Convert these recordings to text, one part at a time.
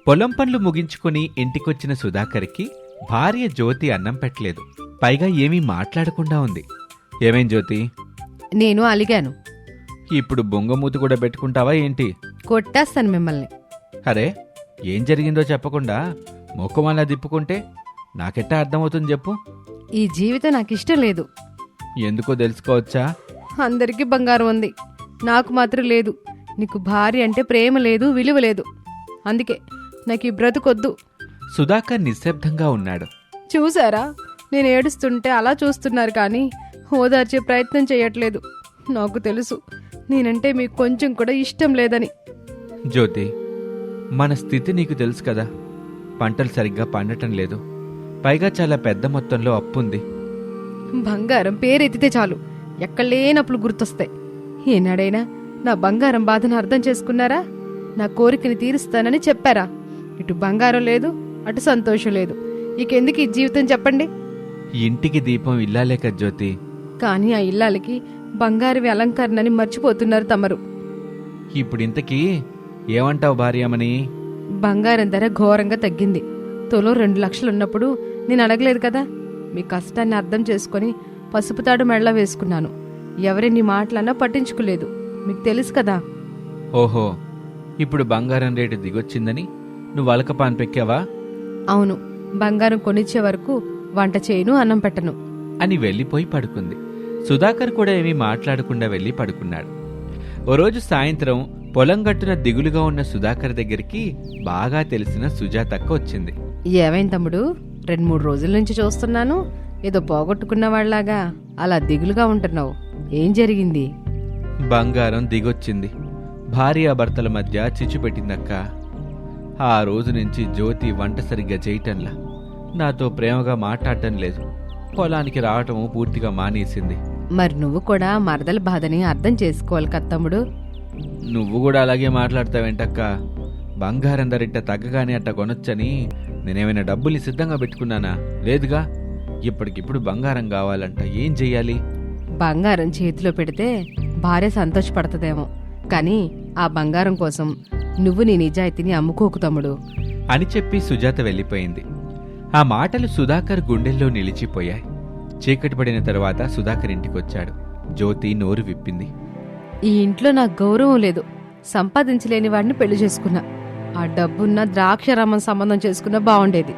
పొలం పనులు ముగించుకుని ఇంటికొచ్చిన సుధాకర్కి భార్య జ్యోతి అన్నం పెట్టలేదు. పైగా ఏమీ మాట్లాడకుండా ఉంది. ఏమేం జ్యోతి, నేను అలిగాను. ఇప్పుడు బొంగమూతి కూడా పెట్టుకుంటావా ఏంటి? కొట్టేస్తాను మిమ్మల్ని. అరే, ఏం జరిగిందో చెప్పకుండా ముఖం అలా దిప్పుకుంటే నాకెట్టా అర్థమవుతుంది చెప్పు. ఈ జీవితం నాకిష్టం లేదు. ఎందుకో తెలుసుకోవచ్చా? అందరికీ బంగారం ఉంది, నాకు మాత్రం లేదు. నీకు భార్య అంటే ప్రేమ లేదు, విలువ లేదు. అందుకే నాకు ఈ బ్రతుకొద్దు. సుధాకర్ నిశ్శబ్దంగా ఉన్నాడు. చూసారా, నేను ఏడుస్తుంటే అలా చూస్తున్నారు కానీ ఓదార్చే ప్రయత్నం చేయట్లేదు. నాకు తెలుసు నేనంటే మీకు కొంచెం కూడా ఇష్టం లేదని. జ్యోతి, మన స్థితి నీకు తెలుసు కదా. పంటలు సరిగ్గా పండటం లేదు. పైగా చాలా పెద్ద మొత్తంలో అప్పుంది. బంగారం పేరెత్తితే చాలు ఎక్కడ లేనప్పుడు గుర్తొస్తాయి. ఏనాడైనా నా బంగారం బాధను అర్థం చేసుకున్నారా? నా కోరికని తీరుస్తానని చెప్పారా? ఇటు బంగారం లేదు, అటు సంతోషం లేదు. ఇకెందుకు ఈ జీవితం చెప్పండి? ఇంటికి దీపం ఇల్లాలే కదా జ్యోతి. కానీ ఆ ఇల్లాలకి బంగారవి అలంకరణని మర్చిపోతున్నారు తమరు. ఇప్పుడింతకీ ఏమంటావు భార్యమని? బంగారం ధర ఘోరంగా తగ్గింది. తులం 2 లక్షలు ఉన్నప్పుడు నేను అడగలేదు కదా. మీ కష్టాన్ని అర్థం చేసుకొని పసుపు తాడు మెళ్ళ వేసుకున్నాను. ఎవరిని మాటలన్నా పట్టించుకోలేదు. మీకు తెలుసు కదా. ఓహో, ఇప్పుడు బంగారం రేటు దిగొచ్చిందని నువ్వు అలకపాన్ పెక్కావా? అవును, బంగారం కొనిచ్చే వరకు వంట చేయను, అన్నం పెట్టను అని వెళ్ళిపోయి పడుకుంది. సుధాకర్ కూడా ఏమీ మాట్లాడకుండా వెళ్ళి పడుకున్నాడు. ఓ రోజు సాయంత్రం పొలం గట్టున దిగులుగా ఉన్న సుధాకర్ దగ్గరికి బాగా తెలిసిన సుజాతక్క వచ్చింది. ఏమైంది తమ్ముడు, 2-3 రోజుల నుంచి చూస్తున్నాను. ఏదో పోగొట్టుకున్న వాళ్ళలాగా అలా దిగులుగా ఉంటున్నావు. ఏం జరిగింది? బంగారం దిగొచ్చింది. భార్యాభర్తల మధ్య చిచ్చు పెట్టిందక్క. ఆ రోజు నుంచి జ్యోతి వంట సరిగ్గా చేయటంలా, నాతో ప్రేమగా మాట్లాడటం లేదు. పొలానికి రావటము పూర్తిగా మానేసింది. మరి నువ్వు కూడా మరదల బాధని అర్థం చేసుకోవాలి కదా తమ్ముడు. నువ్వు కూడా అలాగే మాట్లాడతావేంటక్క? బంగారం ధరిట్ట తగ్గగానే అట్ట కొనొచ్చని నేనేమైనా డబ్బుల్ని సిద్ధంగా పెట్టుకున్నానా? లేదుగా. ఇప్పటికిప్పుడు బంగారం కావాలంట. ఏం చెయ్యాలి? బంగారం చేతిలో పెడితే భార్య సంతోషపడుతుందేమో, కానీ ఆ బంగారం కోసం నువ్వు నీ నిజాయితీని అమ్ముకోకు తమ్ముడు అని చెప్పి సుజాత వెళ్ళిపోయింది. ఆ మాటలు సుధాకర్ గుండెల్లో నిలిచిపోయాయి. చీకటి పడిన తరువాత సుధాకర్ ఇంటికొచ్చాడు. జ్యోతి నోరు విప్పింది. ఈ ఇంట్లో నాకు గౌరవం లేదు. సంపాదించలేని వాడిని పెళ్లి చేసుకున్నా. ఆ డబ్బున్న ద్రాక్షరామం సంబంధం చేసుకున్నా బాగుండేది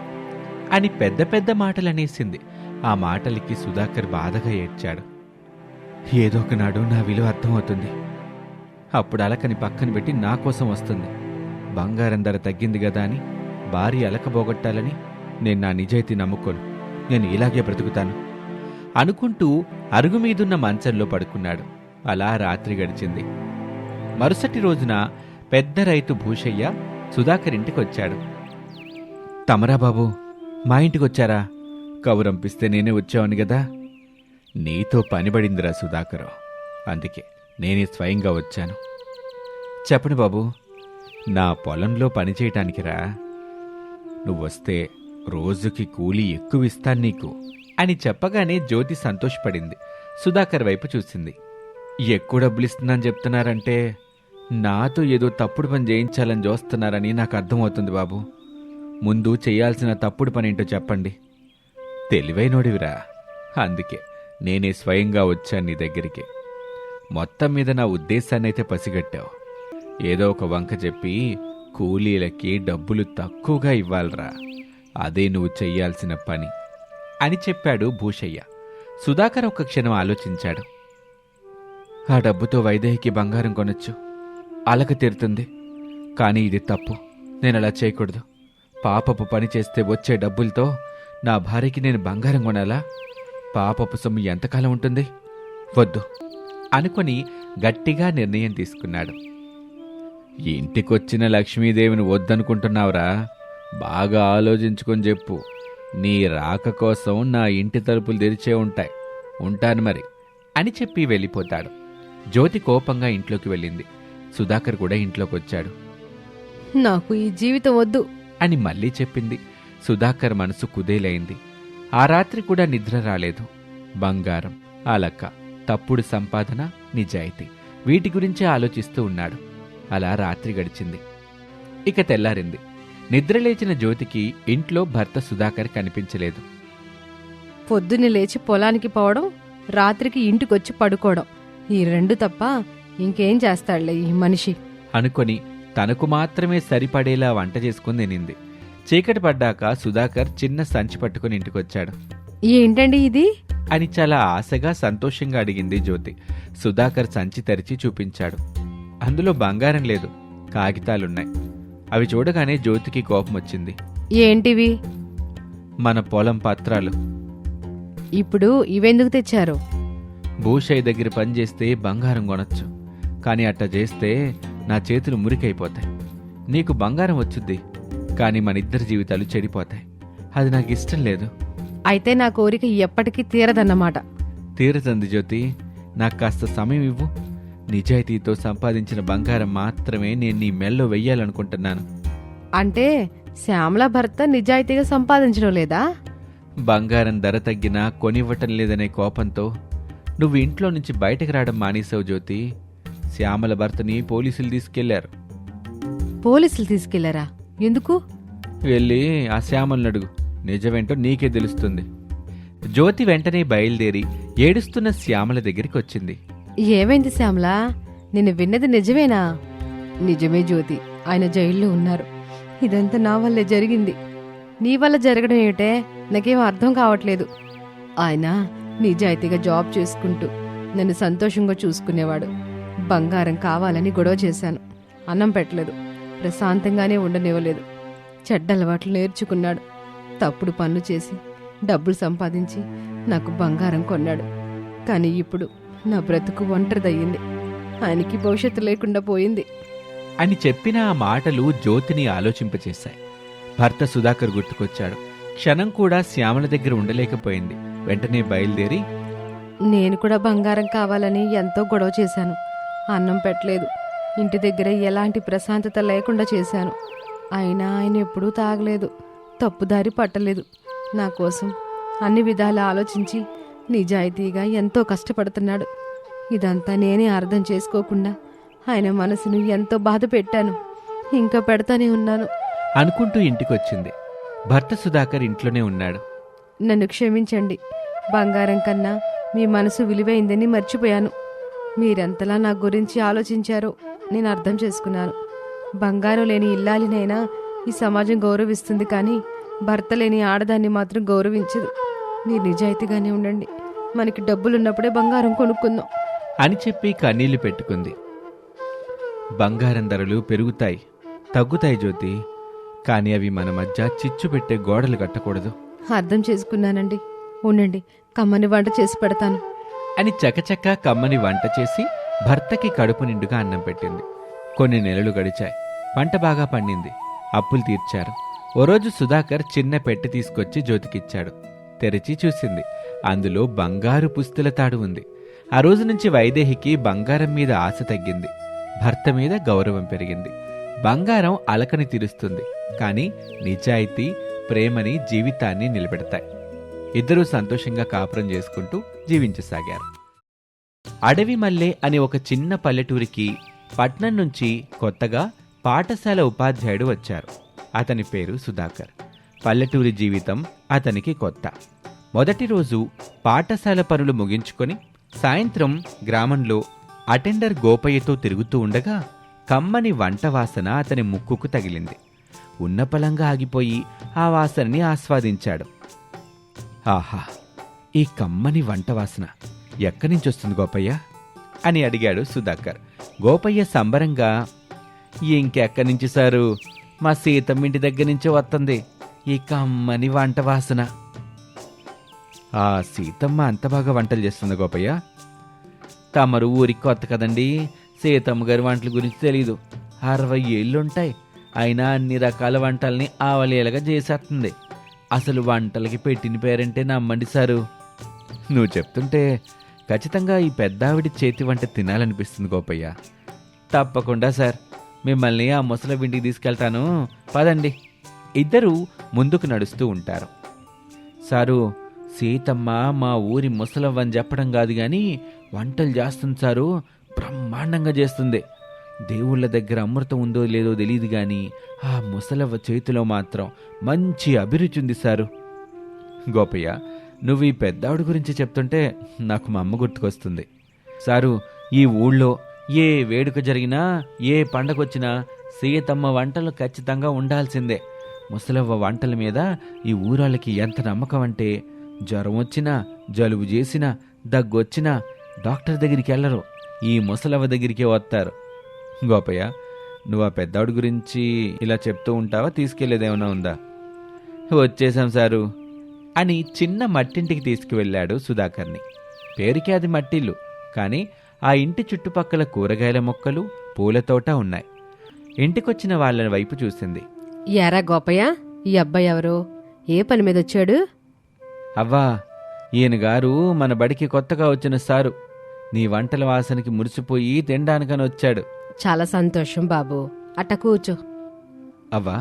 అని పెద్ద పెద్ద మాటలనేసింది. ఆ మాటలకి సుధాకర్ బాధగా ఏడ్చాడు. ఏదో ఒకనాడు నా విలువ అర్థమవుతుంది. అప్పుడు అలకని పక్కన పెట్టి నా కోసం వస్తుంది. బంగారం ధర తగ్గింది కదా అని భార్య అలక పోగొట్టాలని నేను నా నిజాయితీ నమ్ముకోను. నేను ఇలాగే బ్రతుకుతాను అనుకుంటూ అరుగు మీదున్న మంచంలో పడుకున్నాడు. అలా రాత్రి గడిచింది. మరుసటి రోజున పెద్ద రైతు భూషయ్య సుధాకర్ ఇంటికొచ్చాడు. తమరా బాబు, మా ఇంటికొచ్చారా? కబురంపిస్తే నేనే వచ్చావని గదా. నీతో పనిపడిందిరా సుధాకరు, అందుకే నేనే స్వయంగా వచ్చాను. చెప్పండి బాబు. నా పొలంలో పనిచేయటానికి రా. నువ్వొస్తే రోజుకి కూలీ ఎక్కువ ఇస్తాను నీకు అని చెప్పగానే జ్యోతి సంతోషపడింది. సుధాకర్ వైపు చూసింది. ఎక్కువ డబ్బులిస్తున్నానని చెప్తున్నారంటే నాతో ఏదో తప్పుడు పని చేయించాలని చూస్తున్నారని నాకు అర్థమవుతుంది బాబు. ముందు చేయాల్సిన తప్పుడు పని ఏంటో చెప్పండి. తెలివైనోడివిరా, అందుకే నేనే స్వయంగా వచ్చాను నీ దగ్గరికి. మొత్తం మీద నా ఉద్దేశాన్నైతే పసిగట్టావు. ఏదో ఒక వంక చెప్పి కూలీలకి డబ్బులు తక్కువగా ఇవ్వాలరా, అదే నువ్వు చెయ్యాల్సిన పని అని చెప్పాడు భూషయ్య. సుధాకర్ ఒక్క క్షణం ఆలోచించాడు. ఆ డబ్బుతో వైదేహికి బంగారం కొనొచ్చు, అలక తీరుతుంది. కానీ ఇది తప్పు. నేను అలా చేయకూడదు. పాపపు పని చేస్తే వచ్చే డబ్బులతో నా భార్యకి నేను బంగారం కొనాలా? పాపపు సొమ్ము ఎంతకాలం ఉంటుంది? వద్దు అనుకొని గట్టిగా నిర్ణయం తీసుకున్నాడు. ఇంటికొచ్చిన లక్ష్మీదేవిని వద్దనుకుంటున్నావురా? బాగా ఆలోచించుకొని చెప్పు. నీ రాక కోసం నా ఇంటి తలుపులు తెరిచే ఉంటాయి. ఉంటాను మరి అని చెప్పి వెళ్ళిపోతాడు. జ్యోతి కోపంగా ఇంట్లోకి వెళ్ళింది. సుధాకర్ కూడా ఇంట్లోకి వచ్చాడు. నాకు ఈ జీవితం వద్దు అని మళ్ళీ చెప్పింది. సుధాకర్ మనసు కుదేలైంది. ఆ రాత్రి కూడా నిద్ర రాలేదు. బంగారం, అలక, తప్పుడు సంపాదన, నిజాయితీ, వీటి గురించే ఆలోచిస్తూ ఉన్నాడు. అలా రాత్రి గడిచింది. ఇక తెల్లారింది. నిద్రలేచిన జ్యోతికి ఇంట్లో భర్త సుధాకర్ కనిపించలేదు. పొద్దున్నే లేచి పొలానికి పోవడం, రాత్రికి ఇంటికొచ్చి పడుకోవడం, ఈ రెండు తప్ప ఇంకేం చేస్తాడులే ఈ మనిషి అనుకొని తనకు మాత్రమే సరిపడేలా వంట చేసుకుని తినింది. చీకటి పడ్డాక సుధాకర్ చిన్న సంచి పట్టుకుని ఇంటికొచ్చాడు. ఏంటండి ఇది? అని చాలా ఆశగా సంతోషంగా అడిగింది జ్యోతి. సుధాకర్ సంచి తెరిచి చూపించాడు. అందులో బంగారం లేదు, కాగితాలున్నాయి. అవి చూడగానే జ్యోతికి కోపం వచ్చింది. ఏంటివి? మన పొలం పత్రాలు. ఇప్పుడు ఇవెందుకు తెచ్చారు? భూషయ్య దగ్గర పనిచేస్తే బంగారం కొనొచ్చు, కానీ అట్ట చేస్తే నా చేతులు మురికైపోతాయి. నీకు బంగారం వచ్చుద్ది, కానీ మన ఇద్దరి జీవితాలు చెడిపోతాయి. అది నాకు ఇష్టం లేదు. అయితే నా కోరిక ఎప్పటికీ తీరదన్నమాట. తీరుతుంది జ్యోతి, నాకు కాస్త సమయం ఇవ్వు. నిజాయితీతో సంపాదించిన బంగారం మాత్రమే నేను నీ మెల్లో వెయ్యాలనుకుంటున్నాను. అంటే శ్యామల భర్త నిజాయితీగా సంపాదించడం లేదా? బంగారం ధర తగ్గినా కొనివ్వటం లేదనే కోపంతో నువ్వు ఇంట్లో నుంచి బయటకు రావడం మానేసావు జ్యోతి. శ్యామల భర్తని పోలీసులు తీసుకెళ్లారు. పోలీసులు తీసుకెళ్లారా? ఎందుకు? వెళ్ళి ఆ శ్యామలను అడుగు, నిజమేంటో నీకే తెలుస్తుంది. జ్యోతి వెంటనే బయలుదేరి ఏడుస్తున్న శ్యామల దగ్గరికి వచ్చింది. ఏమైంది శ్యామల? నేను విన్నది నిజమేనా? నిజమే జ్యోతి, ఆయన జైల్లో ఉన్నారు. ఇదంతా నా వల్లే జరిగింది. నీ వల్ల జరగడం ఏమిటే? నాకేం అర్థం కావట్లేదు. ఆయన నిజాయితీగా జాబ్ చేసుకుంటూ నన్ను సంతోషంగా చూసుకునేవాడు. బంగారం కావాలని గొడవ చేశాను, అన్నం పెట్టలేదు, ప్రశాంతంగానే ఉండనివ్వలేదు. చెడ్డ అలవాట్లు నేర్చుకున్నాడు. తప్పుడు పనులు చేసి డబ్బులు సంపాదించి నాకు బంగారం కొన్నాడు. కానీ ఇప్పుడు నా బ్రతుకు ఒంటరిదయ్యింది. ఆయనకి భవిష్యత్తు లేకుండా పోయింది అని చెప్పిన ఆ మాటలు జ్యోతిని ఆలోచింపచేశాయి. భర్త సుధాకర్ గుర్తుకొచ్చాడు. క్షణం కూడా శ్యామల దగ్గర ఉండలేకపోయింది. వెంటనే బయలుదేరి, నేను కూడా బంగారం కావాలని ఎంతో గొడవ చేశాను. అన్నం పెట్టలేదు, ఇంటి దగ్గర ఎలాంటి ప్రశాంతత లేకుండా చేశాను. అయినా ఆయన ఎప్పుడూ తాగలేదు, తప్పుదారి పట్టలేదు. నా కోసం అన్ని విధాలా ఆలోచించి నిజాయితీగా ఎంతో కష్టపడుతున్నాడు. ఇదంతా నేనే అర్థం చేసుకోకుండా ఆయన మనసును ఎంతో బాధ పెట్టాను, ఇంకా పెడతానే ఉన్నాను అనుకుంటూ ఇంటికొచ్చింది. భర్త సుధాకర్ ఇంట్లోనే ఉన్నాడు. నన్ను క్షమించండి. బంగారం కన్నా మీ మనసు విలువైందని మర్చిపోయాను. మీరెంతలా నా గురించి ఆలోచించారో నేను అర్థం చేసుకున్నాను. బంగారం లేని ఇల్లాలినైనా ఈ సమాజం గౌరవిస్తుంది, కానీ భర్త లేని ఆడదాన్ని మాత్రం గౌరవించదు. మీరు నిజాయితీగానే ఉండండి. మనకి డబ్బులున్నప్పుడే బంగారం కొనుక్కుందాం అని చెప్పి కన్నీళ్లు పెట్టుకుంది. బంగారం ధరలు పెరుగుతాయి, తగ్గుతాయి జ్యోతి, కానీ అవి మన మధ్య చిచ్చు పెట్టే గోడలు కట్టకూడదు. అర్థం చేసుకున్నానండి. ఉండండి, కమ్మని వంట చేసి పెడతాను అని చకచక కమ్మని వంట చేసి భర్తకి కడుపు నిండుగా అన్నం పెట్టింది. కొన్ని నెలలు గడిచాయి. పంట బాగా పండింది. అప్పులు తీర్చారు. ఓ రోజు సుధాకర్ చిన్న పెట్టె తీసుకొచ్చి జ్యోతికిచ్చాడు. తెరిచి చూసింది. అందులో బంగారు పుస్తెల తాడు ఉంది. ఆ రోజు నుంచి వైదేహికి బంగారం మీద ఆశ తగ్గింది. భర్త మీద గౌరవం పెరిగింది. బంగారం అలకని తీరుస్తుంది, కానీ నిజాయితీ, ప్రేమని జీవితాన్ని నిలబెడతాయి. ఇద్దరూ సంతోషంగా కాపురం చేసుకుంటూ జీవించసాగారు. అడవి మల్లె అనే ఒక చిన్న పల్లెటూరికి పట్నం నుంచి కొత్తగా పాఠశాల ఉపాధ్యాయుడు వచ్చారు. అతని పేరు సుధాకర్. పల్లెటూరి జీవితం అతనికి కొత్త. మొదటి రోజు పాఠశాల పనులు ముగించుకొని సాయంత్రం గ్రామంలో అటెండర్ గోపయ్యతో తిరుగుతూ ఉండగా కమ్మని వంట వాసన అతని ముక్కుకు తగిలింది. ఉన్నపలంగా ఆగిపోయి ఆ వాసనని ఆస్వాదించాడు. ఆహా, ఈ కమ్మని వంట వాసన ఎక్కడి నుంచి వస్తుంది గోపయ్య అని అడిగాడు సుధాకర్. గోపయ్య సంబరంగా, ఇంకెక్కడి నుంచి సారు, మా సీతమ్మ ఇంటి దగ్గర నుంచి వస్తుంది ఈ కమ్మని వంట వాసన. ఆ సీతమ్మ అంత బాగా వంటలు చేస్తుంది గోపయ్య. తమరు ఊరికి కొత్త కదండి, సీతమ్మ గారి వంటల గురించి తెలీదు. 60 ఏళ్ళుంటాయి, అయినా అన్ని రకాల వంటల్ని ఆవలేలుగా చేసేస్తుంది. అసలు వంటలకి పెట్టిన పేరంటే నమ్మండి సారు. నువ్వు చెప్తుంటే ఖచ్చితంగా ఈ పెద్దావిడి చేతి వంట తినాలనిపిస్తుంది గోపయ్య. తప్పకుండా సార్, మిమ్మల్ని ఆ ముసలి ఇంటికి తీసుకెళ్తాను, పదండి. ఇద్దరూ ముందుకు నడుస్తూ ఉంటారు. సారు, సీతమ్మ మా ఊరి ముసలవ్వని చెప్పడం కాదు, కానీ వంటలు చేస్తుంది సారు, బ్రహ్మాండంగా చేస్తుంది. దేవుళ్ళ దగ్గర అమృతం ఉందో లేదో తెలియదు గాని ఆ ముసలవ్వ చేతిలో మాత్రం మంచి అభిరుచి ఉంది సారు. గోపయ్య, నువ్వు ఈ పెద్దావిడ గురించి చెప్తుంటే నాకు మా అమ్మ గుర్తుకొస్తుంది. సారు, ఈ ఊళ్ళో ఏ వేడుక జరిగినా ఏ పండగొచ్చినా సీతమ్మ వంటలు ఖచ్చితంగా ఉండాల్సిందే. ముసలవ్వ వంటల మీద ఈ ఊరాళ్ళకి ఎంత నమ్మకం అంటే జ్వరం వచ్చినా, జలుబు చేసినా, దగ్గొచ్చినా డాక్టర్ దగ్గరికి వెళ్ళరు, ఈ ముసలవ్వ దగ్గరికే వస్తారు. గోపయ్య, నువ్వు ఆ పెద్దావిడ గురించి ఇలా చెప్తూ ఉంటావా? తీసుకెళ్లేదేమైనా ఉందా? వచ్చేసాం సారు అని చిన్న మట్టింటికి తీసుకువెళ్ళాడు సుధాకర్ని. పేరుకి అది మట్టిల్లు, కానీ ఆ ఇంటి చుట్టుపక్కల కూరగాయల మొక్కలు, పూలతోట ఉన్నాయి. ఇంటికొచ్చిన వాళ్ళ వైపు చూసింది. ఎరా గోపయ్య, ఈ అబ్బాయి ఎవరు? ఏ పని మీద వచ్చాడు? అవ్వా, ఈయన గారు మన బడికి కొత్తగా వచ్చిన సారు. నీ వంటల వాసనకి మురిసిపోయి తినడానికని వచ్చాడు. చాలా సంతోషం బాబు, అట్ట కూర్చో. అవ్వా,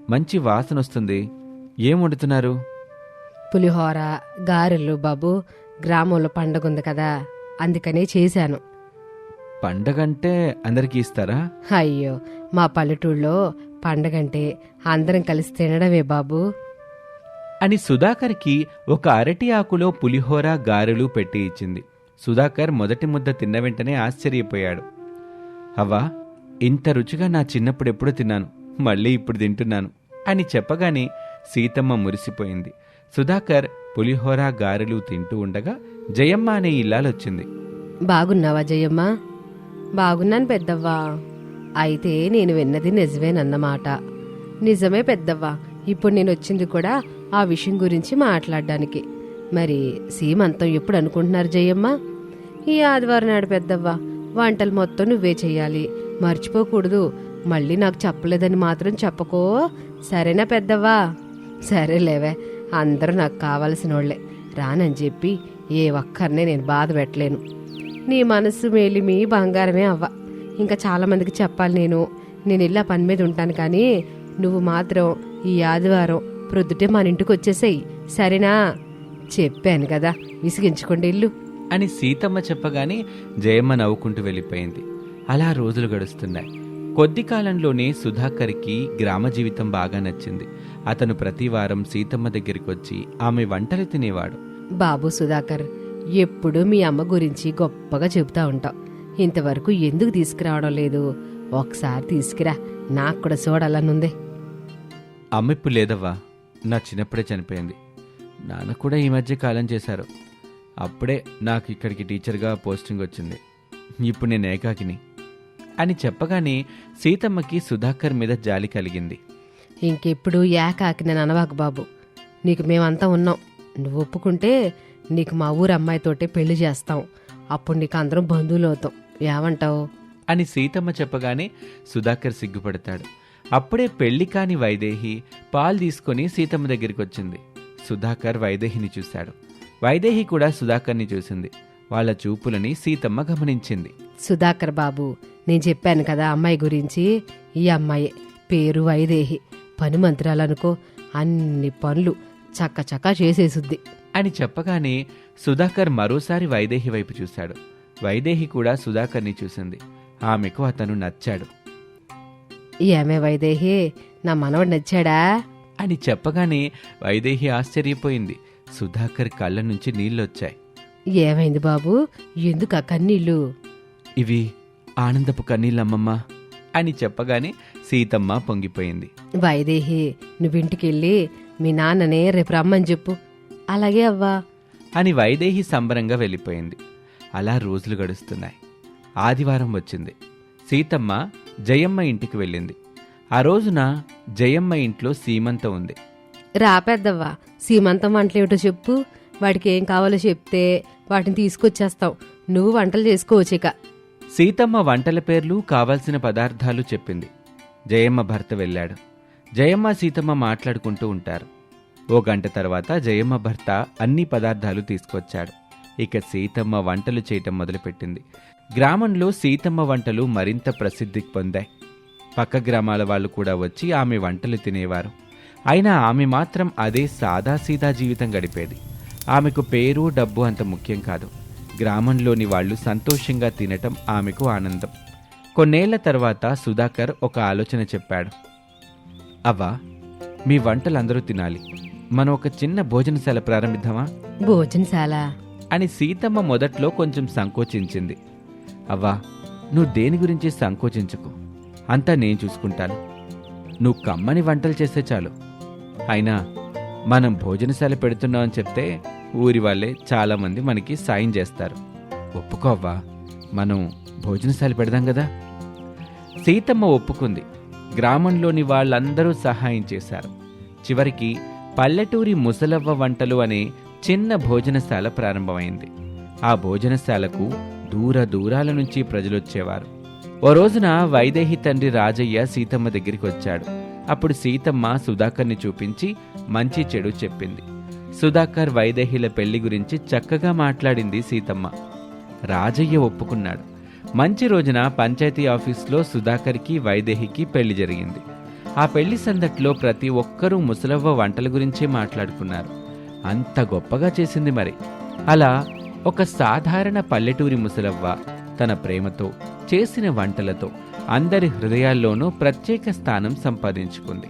మంచి వాసన వస్తుంది. ఏం వండుతున్నారు? పులిహోర, గారెలు బాబు. గ్రామంలో పండగ ఉంది కదా, అందుకనే చేశాను. పండగంటే అందరికీ ఇస్తారా? అయ్యో, మా పల్లెటూళ్ళలో పండగంటే అందరం కలిసి తినడమే బాబు అని సుధాకర్కి ఒక అరటి ఆకులో పులిహోర, గారెలు పెట్టి ఇచ్చింది. సుధాకర్ మొదటి ముద్ద తిన్న వెంటనే ఆశ్చర్యపోయాడు. అవ్వా, ఇంత రుచిగా నా చిన్నప్పుడు ఎప్పుడూ తిన్నాను, మళ్ళీ ఇప్పుడు తింటున్నాను అని చెప్పగానే సీతమ్మ మురిసిపోయింది. సుధాకర్ పులిహోర, గారెలు తింటూ ఉండగా జయమ్మ అనే ఇల్లాలొచ్చింది. బాగున్నావా జయమ్మ? బాగున్నాను పెద్దవ్వా. అయితే నేను విన్నది నిజమేనన్నమాట. నిజమే పెద్దవ్వా, ఇప్పుడు నేను వచ్చింది కూడా ఆ విషయం గురించి మాట్లాడడానికి. మరి సీమంతం ఎప్పుడు అనుకుంటున్నారు జయమ్మ? ఈ ఆదివారం నాడు పెద్దవ్వా. వంటలు మొత్తం నువ్వే చెయ్యాలి, మర్చిపోకూడదు. మళ్ళీ నాకు చెప్పలేదని మాత్రం చెప్పకో, సరేనా పెద్దవ్వా? సరేలేవే, అందరూ నాకు కావలసిన వాళ్ళే. రానని చెప్పి ఏ ఒక్కరినే నేను బాధ పెట్టలేను. నీ మనసు మేలిమి బంగారమే అవ్వ. ఇంకా చాలామందికి చెప్పాలి నేను ఇలా పని మీద ఉంటాను, కానీ నువ్వు మాత్రం ఈ ఆదివారం ప్రొద్దుటే మన ఇంటికి వచ్చేసేయి, సరేనా? చెప్పాను కదా, విసిగించుకోండి ఇల్లు అని సీతమ్మ చెప్పగానే జయమ్మ నవ్వుకుంటూ వెళ్ళిపోయింది. అలా రోజులు గడుస్తున్నాయి. కొద్ది కాలంలోనే సుధాకర్కి గ్రామ జీవితం బాగా నచ్చింది. అతను ప్రతి వారం సీతమ్మ దగ్గరికి వచ్చి ఆమె వంటలు తినేవాడు. బాబు సుధాకర్, ఎప్పుడు మీ అమ్మ గురించి గొప్పగా చెబుతా ఉంటావు. ఇంతవరకు ఎందుకు తీసుకురావడం లేదు? ఒకసారి తీసుకురా, నాకు కూడా చూడాలనుంది. అమ్మ ఇప్పుడు లేదవ్వా, నా చిన్నప్పుడే చనిపోయింది. నాన్న కూడా ఈ మధ్య కాలం చేశారు. అప్పుడే నాకు ఇక్కడికి టీచర్గా పోస్టింగ్ వచ్చింది. ఇప్పుడు నేను ఏకాకిని అని చెప్పగానే సీతమ్మకి సుధాకర్ మీద జాలి కలిగింది. ఇంకెప్పుడు ఏకాకి నేను అనవాకు బాబు, నీకు మేమంతా ఉన్నాం. నువ్వు ఒప్పుకుంటే నీకు మా ఊరు అమ్మాయితోటే పెళ్లి చేస్తాం. అప్పుడు నీకు అందరం బంధువులు అవుతాం, ఏమంటావు? అని సీతమ్మ చెప్పగానే సుధాకర్ సిగ్గుపడతాడు. అప్పుడే పెళ్లి కాని వైదేహి పాలు తీసుకుని సీతమ్మ దగ్గరికి వచ్చింది. సుధాకర్ వైదేహిని చూశాడు. వైదేహి కూడా సుధాకర్ని చూసింది. వాళ్ళ చూపులని సీతమ్మ గమనించింది. సుధాకర్ బాబు, నేను చెప్పాను కదా అమ్మాయి గురించి. ఈ అమ్మాయి పేరు వైదేహి. పని మంత్రాలనుకో, అన్ని పనులు చక్కచక్కా చేసేసుద్ది అని చెప్పగానే సుధాకర్ మరోసారి వైదేహి వైపు చూశాడు. వైదేహి కూడా సుధాకర్ని చూసింది. ఆమెకు అతను నచ్చాడు. ఏమే వైదేహి, నా మనవడు నచ్చాడా? అని చెప్పగానే వైదేహి ఆశ్చర్యపోయింది. సుధాకర్ కళ్ళ నుంచి నీళ్ళొచ్చాయి. ఏమైంది బాబు, ఎందుకు ఆ కన్నీళ్ళు? ఇవి ఆనందపు కన్నీళ్ళమ్మమ్మా అని చెప్పగానే సీతమ్మ పొంగిపోయింది. వైదేహి, నువ్వింటికెళ్ళి మీ నాన్ననే రేపు రమ్మని చెప్పు. అలాగే అవ్వా అని వైదేహి సంబరంగా వెళ్ళిపోయింది. అలా రోజులు గడుస్తున్నాయి. ఆదివారం వచ్చింది. సీతమ్మ జయమ్మ ఇంటికి వెళ్ళింది. ఆ రోజున జయమ్మ ఇంట్లో సీమంతం ఉంది. రా పెద్దవ్వా, సీమంతం వంటలేమిటో చెప్పు. వాడికి ఏం కావాలో చెప్తే వాటిని తీసుకొచ్చేస్తాం. నువ్వు వంటలు చేసుకోవచ్చిక. సీతమ్మ వంటల పేర్లు, కావాల్సిన పదార్థాలు చెప్పింది. జయమ్మ భర్త వెళ్ళాడు. జయమ్మ సీతమ్మ మాట్లాడుకుంటూ ఉంటారు. ఓ గంట తర్వాత జయమ్మ భర్త అన్ని పదార్థాలు తీసుకొచ్చాడు. ఇక సీతమ్మ వంటలు చేయటం మొదలుపెట్టింది. గ్రామంలో సీతమ్మ వంటలు మరింత ప్రసిద్ధి పొందాయి. పక్క గ్రామాల వాళ్ళు కూడా వచ్చి ఆమె వంటలు తినేవారు. అయినా ఆమె మాత్రం అదే సాదాసీదా జీవితం గడిపేది. ఆమెకు పేరు, డబ్బు అంత ముఖ్యం కాదు. గ్రామంలోని వాళ్ళు సంతోషంగా తినటం ఆమెకు ఆనందం. కొన్నేళ్ల తర్వాత సుధాకర్ ఒక ఆలోచన చెప్పాడు. అవ్వా, మీ వంటలు అందరూ తినాలి, మనం ఒక చిన్న భోజనశాల ప్రారంభిద్దామా భోజనశాల అని సీతమ్మ మొదట్లో కొంచెం సంకోచించింది. అవ్వా, నువ్వు దేని గురించి సంకోచించకు, అంతా నేను చూసుకుంటాను. నువ్వు కమ్మని వంటలు చేస్తే చాలు. అయినా మనం భోజనశాల పెడుతున్నామని చెప్తే ఊరి వాళ్ళే చాలామంది మనకి సాయం చేస్తారు. ఒప్పుకోవ్వా, మనం భోజనశాల పెడదాం కదా. సీతమ్మ ఒప్పుకుంది. గ్రామంలోని వాళ్ళందరూ సహాయం చేశారు. చివరికి పల్లెటూరి ముసలవ్వ వంటలు అనే చిన్న భోజనశాల ప్రారంభమైంది. ఆ భోజనశాలకు దూర దూరాల నుంచి ప్రజలొచ్చేవారు. ఓ రోజున వైదేహి తండ్రి రాజయ్య సీతమ్మ దగ్గరికి వచ్చాడు. అప్పుడు సీతమ్మ సుధాకర్ని చూపించి మంచి చెడు చెప్పింది. సుధాకర్ వైదేహిల పెళ్లి గురించి చక్కగా మాట్లాడింది సీతమ్మ. రాజయ్య ఒప్పుకున్నాడు. మంచి రోజున పంచాయతీ ఆఫీస్లో సుధాకర్కి వైదేహికి పెళ్లి జరిగింది. ఆ పెళ్లి సందట్లో ప్రతి ఒక్కరూ ముసలవ్వ వంటల గురించే మాట్లాడుకున్నారు. అంత గొప్పగా చేసింది మరి. అలా ఒక సాధారణ పల్లెటూరి ముసలవ్వ తన ప్రేమతో చేసిన వంటలతో అందరి హృదయాల్లోనూ ప్రత్యేక స్థానం సంపాదించుకుంది.